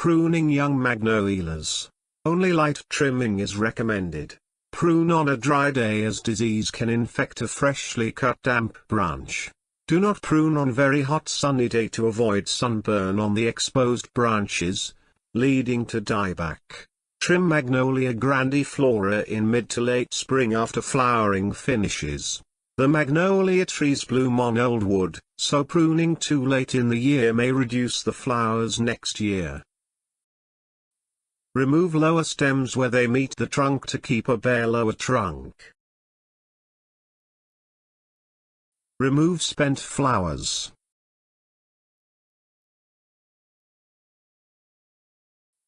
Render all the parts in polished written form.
Pruning young magnolias. Only light trimming is recommended. Prune on a dry day as disease can infect a freshly cut damp branch. Do not prune on very hot sunny day to avoid sunburn on the exposed branches, leading to dieback. Trim Magnolia Grandiflora in mid to late spring after flowering finishes. The magnolia trees bloom on old wood, so pruning too late in the year may reduce the flowers next year. Remove lower stems where they meet the trunk to keep a bare lower trunk. Remove spent flowers.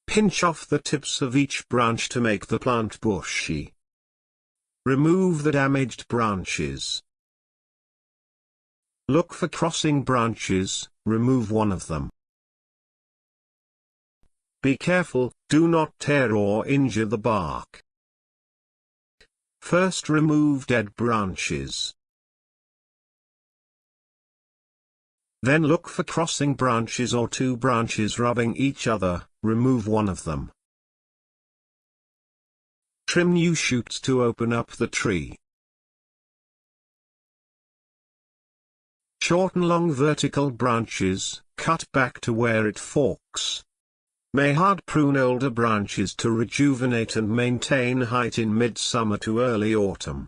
Pinch off the tips of each branch to make the plant bushy. Remove the damaged branches. Look for crossing branches, remove one of them. Be careful, do not tear or injure the bark. First remove dead branches. Then look for crossing branches or two branches rubbing each other, remove one of them. Trim new shoots to open up the tree. Shorten long vertical branches, cut back to where it forks. May hard prune older branches to rejuvenate and maintain height in midsummer to early autumn.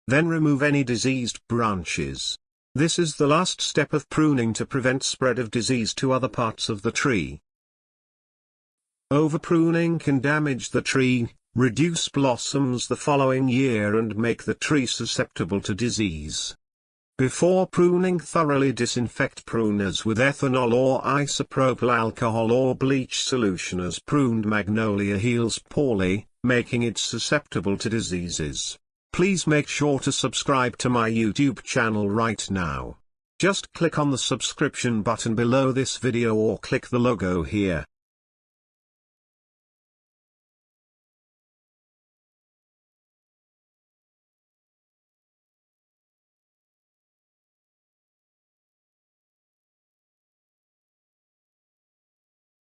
Then remove any diseased branches. This is the last step of pruning to prevent spread of disease to other parts of the tree. Over-pruning can damage the tree, reduce blossoms the following year and make the tree susceptible to disease. Before pruning, thoroughly disinfect pruners with ethanol or isopropyl alcohol or bleach solution, as pruned magnolia heals poorly, making it susceptible to diseases. Please make sure to subscribe to my YouTube channel right now. Just click on the subscription button below this video or click the logo here.